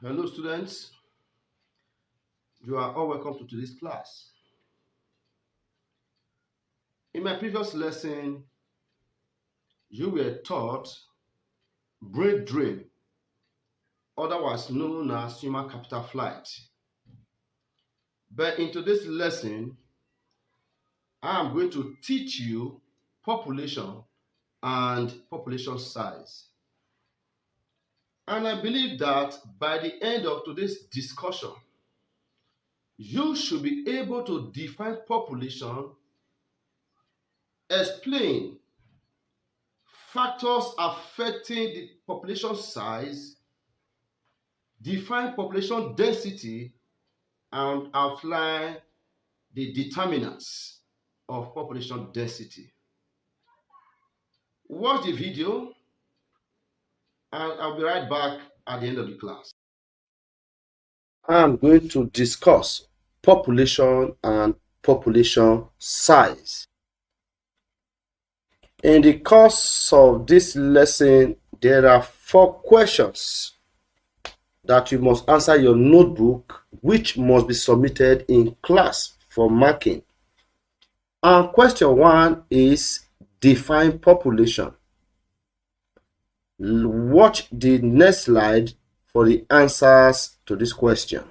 Hello students, you are all welcome to today's class. In my previous lesson, you were taught brain drain, otherwise known as human capital flight. But in today's lesson, I am going to teach you population and population size. And I believe that by the end of today's discussion, you should be able to define population, explain factors affecting the population size, define population density, and outline the determinants of population density. Watch the video and I'll be right back at the end of the class. I'm going to discuss population and population size. In the course of this lesson, there are 4 questions that you must answer your notebook, which must be submitted in class for marking. And question 1 is define population. Watch the next slide for the answers to this question.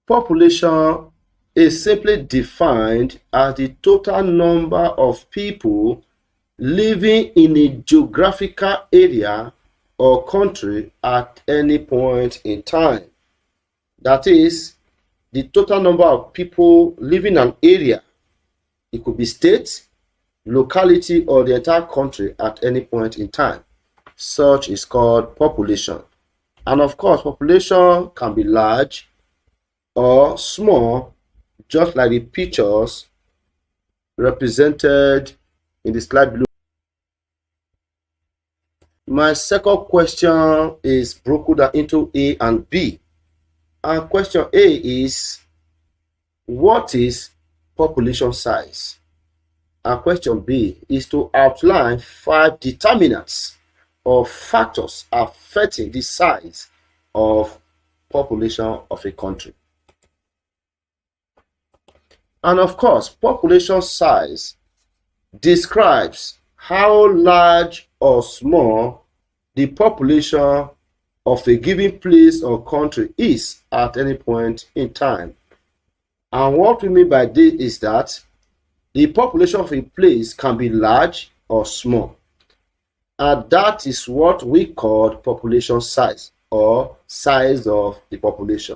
Population is simply defined as the total number of people living in a geographical area or country at any point in time. That is, the total number of people living in an area. It could be state, locality, or the entire country at any point in time. Such is called population. And of course, population can be large or small, just like the pictures represented in the slide below. My second question is broken down into A and B. And question A is, what is population size? And question B is to outline 5 determinants or factors affecting the size of population of a country. And of course, population size describes how large or small the population of a given place or country is at any point in time. And what we mean by this is that the population of a place can be large or small. And that is what we call population size, or size of the population.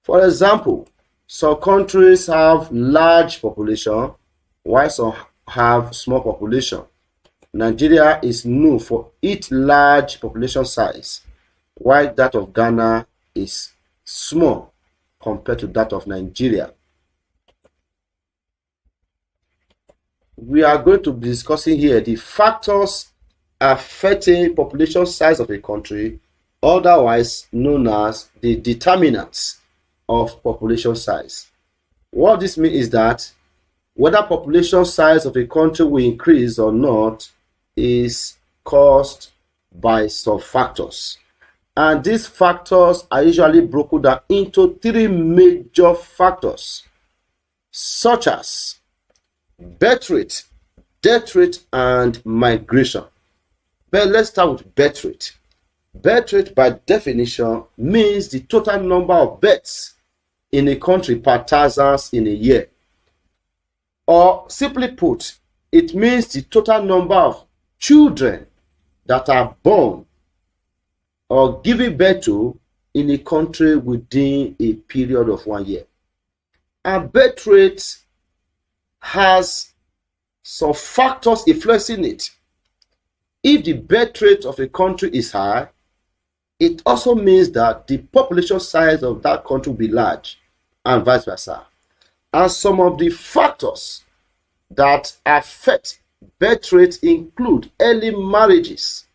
For example, some countries have large population, while some have small population. Nigeria is known for its large population size, while that of Ghana is small compared to that of Nigeria. We are going to be discussing here the factors affecting population size of a country, otherwise known as the determinants of population size. What this means is that whether population size of a country will increase or not is caused by some factors. And these factors are usually broken down into 3 major factors, such as birth rate, death rate, and migration. But let's start with birth rate. Birth rate, by definition, means the total number of births in a country per thousands in a year. Or simply put, it means the total number of children that are born or given birth to in a country within a period of 1 year. And birth rate has some factors influencing it. If the birth rate of a country is high, it also means that the population size of that country will be large, and vice versa. And some of the factors that affect birth rate include early marriages.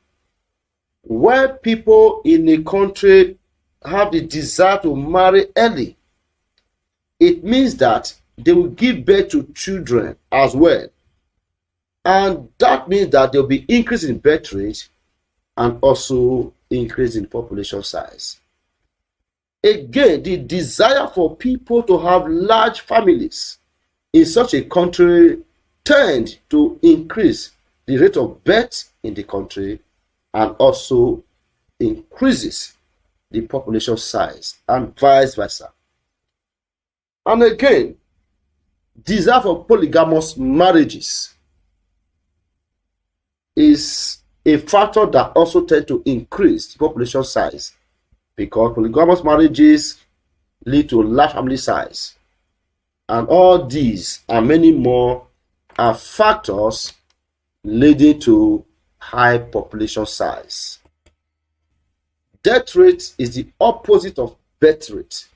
When people in a country have the desire to marry early, it means that they will give birth to children as well. And that means that there will be increase in birth rate and also increase in population size. Again, the desire for people to have large families in such a country tend to increase the rate of birth in the country and also increases the population size and vice versa. And again, desire for polygamous marriages is a factor that also tends to increase the population size, because polygamous marriages lead to large family size. And all these and many more are factors leading to high population size. Death rate is the opposite of birth rate,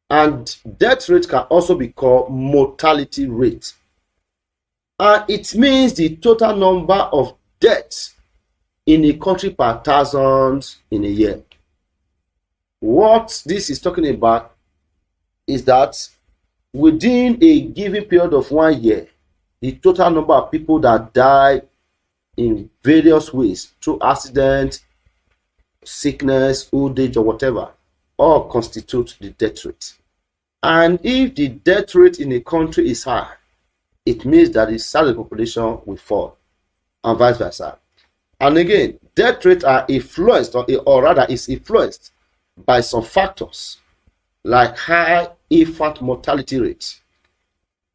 and death rate can also be called mortality rate. And it means the total number of deaths in a country per thousand in a year. What this is talking about is that within a given period of 1 year, the total number of people that die in various ways through accident, sickness, old age, or whatever, all constitute the death rate. And if the death rate in a country is high, it means that the size of the population will fall, and vice versa. And again, death rates are influenced, or rather is influenced by some factors like high infant mortality rate.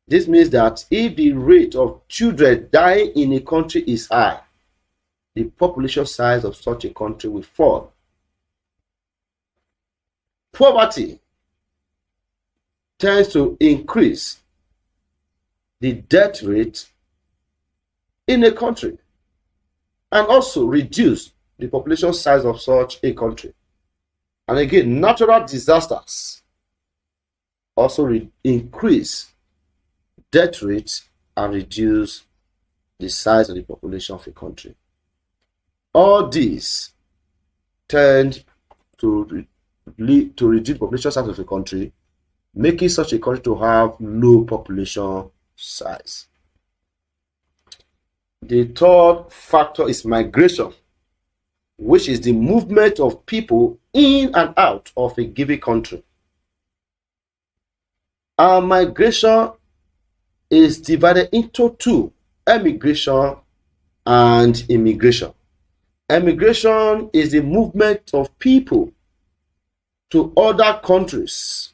This means that if the rate of children dying in a country is high, the population size of such a country will fall. Poverty tends to increase the death rate in a country and also reduce the population size of such a country. And again, natural disasters also increase death rates and reduce the size of the population of a country. All these tend to lead to reduce population size of a country, making such a country to have low population size. The third factor is migration, which is the movement of people in and out of a given country. Our migration is divided into two: emigration and immigration. Emigration is the movement of people to other countries,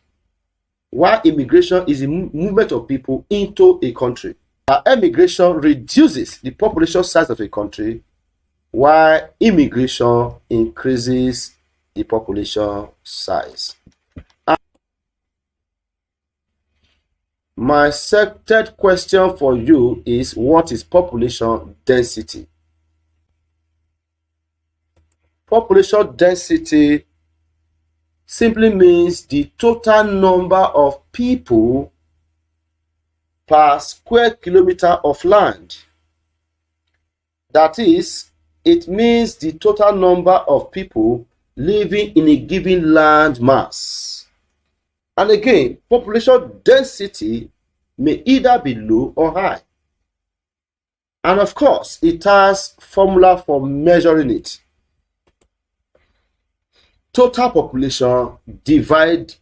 while immigration is the movement of people into a country. Emigration reduces the population size of a country, while immigration increases the population size. My third question for you is, what is population density? Population density simply means the total number of people per square kilometer of land. That is, it means the total number of people living in a given land mass. And again, population density may either be low or high. And of course, it has formula for measuring it. Total population divided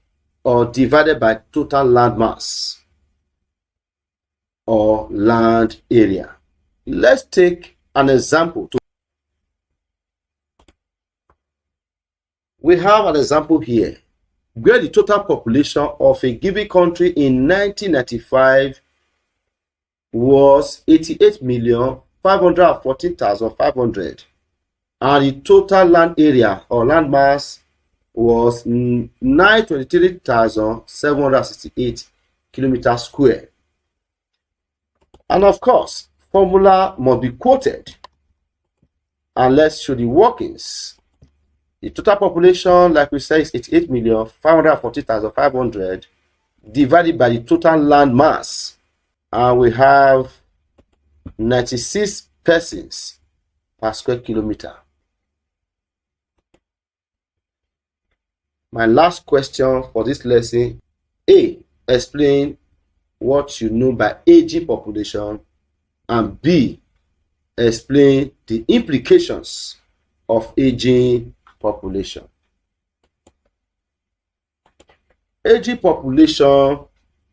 by total land mass or land area. Let's take an example. We have an example here where the total population of a given country in 1995 was 88,514,500, and the total land area or land mass was 923,768 kilometers square. And of course, formula must be quoted, and let's show the workings. The total population, like we said, is 88,540,500 divided by the total land mass, and we have 96 persons per square kilometer. My last question for this lesson: A, explain what you know by aging population, and B, explain the implications of aging population. Aging population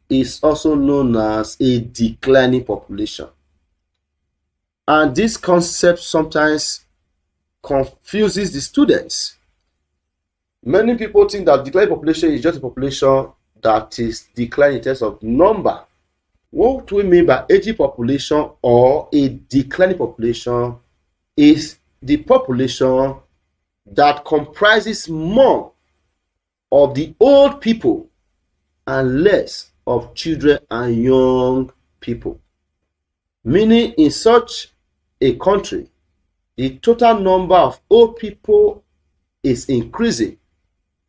is also known as a declining population. And this concept sometimes confuses the students. Many people think that declining population is just a population that is declining in terms of number. What we mean by aging population or a declining population is the population that comprises more of the old people and less of children and young people. Meaning, in such a country, the total number of old people is increasing,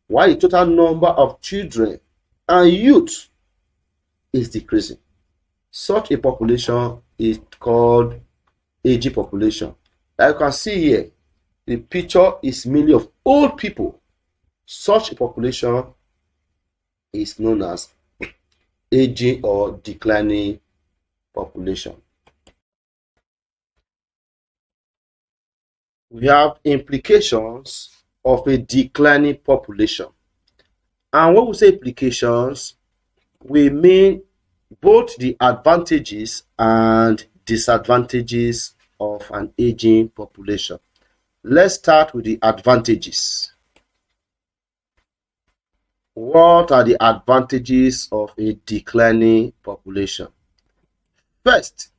while the total number of children and youth is decreasing. Such a population is called aging population. As you can see here, the picture is mainly of old people. Such a population is known as aging or declining population. We have implications of a declining population. And when we say implications, we mean both the advantages and disadvantages of an aging population. Let's start with the advantages. What are the advantages of a declining population? First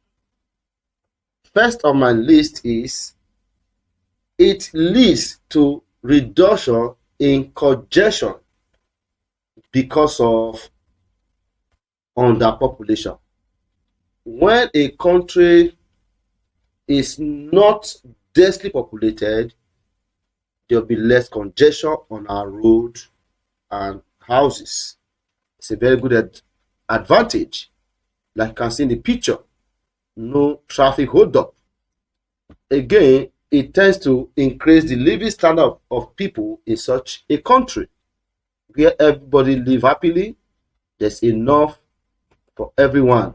on my list is it leads to reduction in congestion because of underpopulation. When a country is not densely populated, there will be less congestion on our road and houses. It's a very good advantage. Like you can see in the picture, no traffic hold up. Again, it tends to increase the living standard of people in such a country where everybody live happily. There's enough for everyone.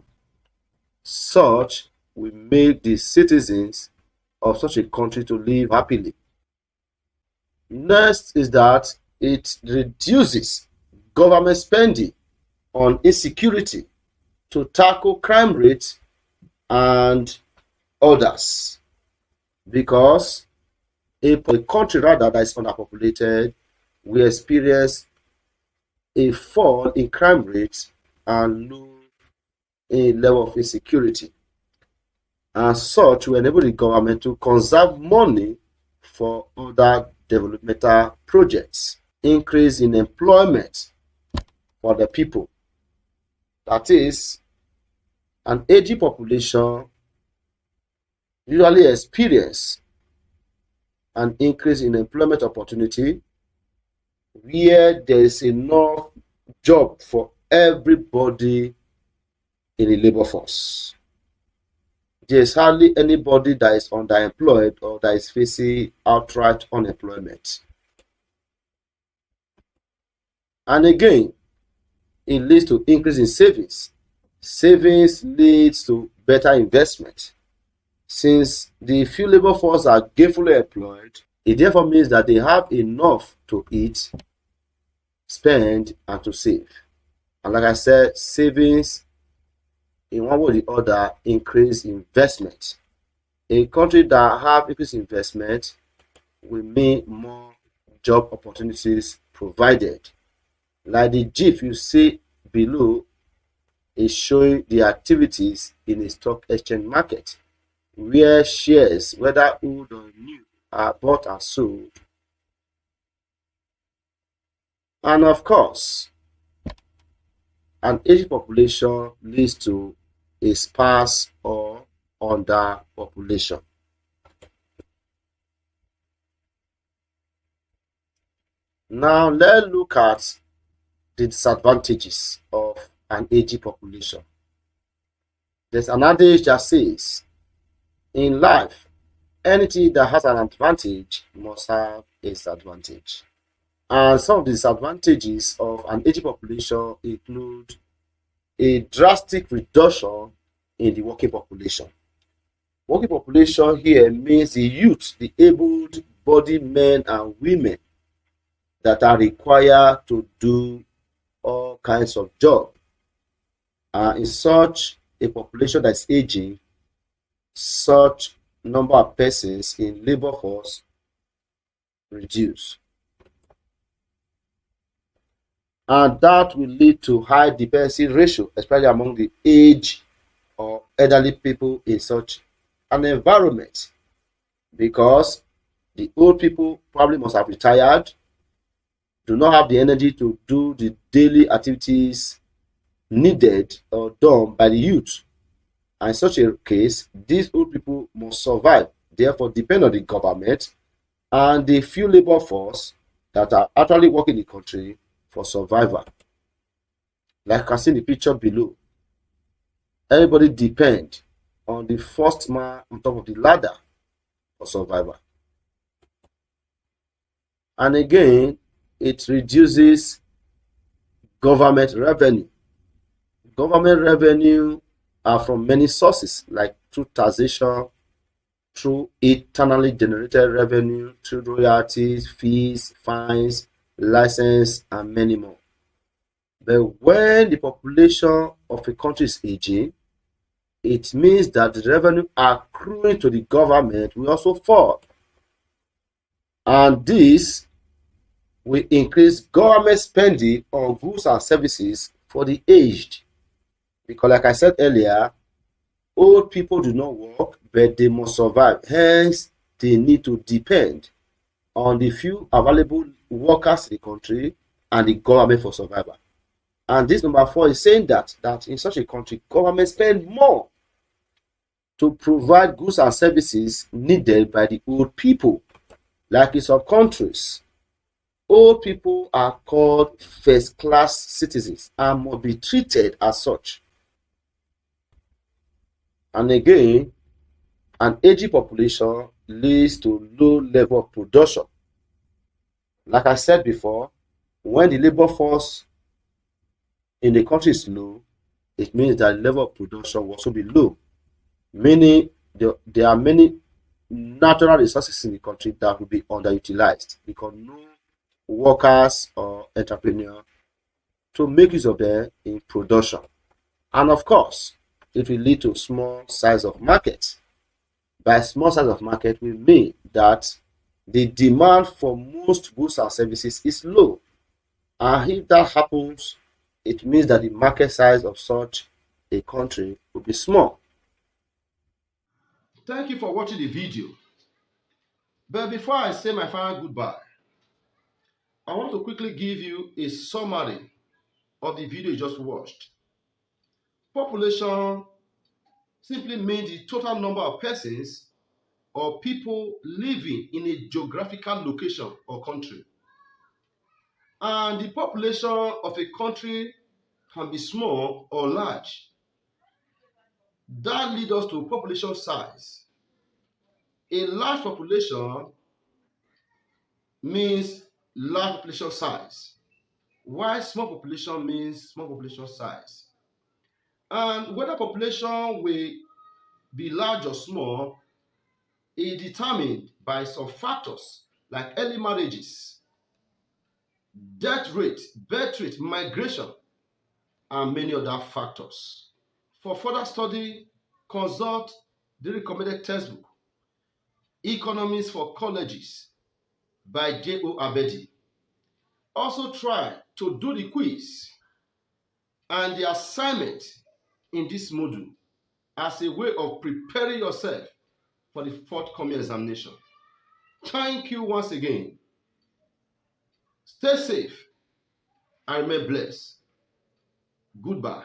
Such will make the citizens of such a country to live happily. Next is that it reduces government spending on insecurity to tackle crime rates and others, because a country rather that is underpopulated will experience a fall in crime rates and low in level of insecurity. And such will enable the government to conserve money for other developmental projects, increase in employment for the people. That is, an aging population usually experience an increase in employment opportunity where there is enough job for everybody in the labor force. There is hardly anybody that is underemployed or that is facing outright unemployment. And again, it leads to increase in savings. Savings leads to better investment. Since the few labor force are gainfully employed, it therefore means that they have enough to eat, spend, and to save. And like I said, savings in one way or the other increase investment. A country that have increased investment will mean more job opportunities provided. Like the GIF you see below is showing the activities in a stock exchange market, where shares, whether old or new, are bought and sold. And of course, an aging population leads to a sparse or underpopulation. Now let's look at the disadvantages of an aging population. There's an adage that says, in life, anything that has an advantage must have a disadvantage. And some of the disadvantages of an aging population include a drastic reduction in the working population. Working population here means the youth, the able-bodied men and women that are required to do all kinds of jobs. In such a population that's aging, such number of persons in labor force reduce. And that will lead to high dependency ratio, especially among the aged or elderly people in such an environment, because the old people probably must have retired, do not have the energy to do the daily activities needed or done by the youth. And in such a case, these old people must survive, therefore depend on the government and the few labor force that are actually working in the country for survival. Like you can see in the picture below, everybody depend on the first man on top of the ladder for survival. And again, it reduces government revenue. Government revenue are from many sources, like through taxation, through internally generated revenue, through royalties, fees, fines, license, and many more. But when the population of a country is aging, it means that the revenue accruing to the government will also fall. And this will increase government spending on goods and services for the aged. Because like I said earlier, old people do not work, but they must survive. Hence, they need to depend on the few available workers in the country and the government for survival. And this number 4 is saying that in such a country, government spend more to provide goods and services needed by the old people. Like in some countries, old people are called first-class citizens and must be treated as such. And again, an aging population leads to low level of production. Like I said before, when the labor force in the country is low, it means that the level of production will also be low. Meaning there are many natural resources in the country that will be underutilized because no workers or entrepreneurs to make use of them in production. And of course, it will lead to small size of market. By small size of market, we mean that the demand for most goods and services is low. And if that happens, it means that the market size of such a country will be small. Thank you for watching the video. But before I say my final goodbye, I want to quickly give you a summary of the video you just watched. Population simply means the total number of persons or people living in a geographical location or country. And the population of a country can be small or large. That leads us to population size. A large population means large population size, while small population means small population size. And whether population will be large or small is determined by some factors like early marriages, death rate, birth rate, migration, and many other factors. For further study, consult the recommended textbook, Economics for Colleges by J.O. Abedi. Also try to do the quiz and the assignment in this module as a way of preparing yourself for the forthcoming examination. Thank you once again. Stay safe and remain blessed. Goodbye.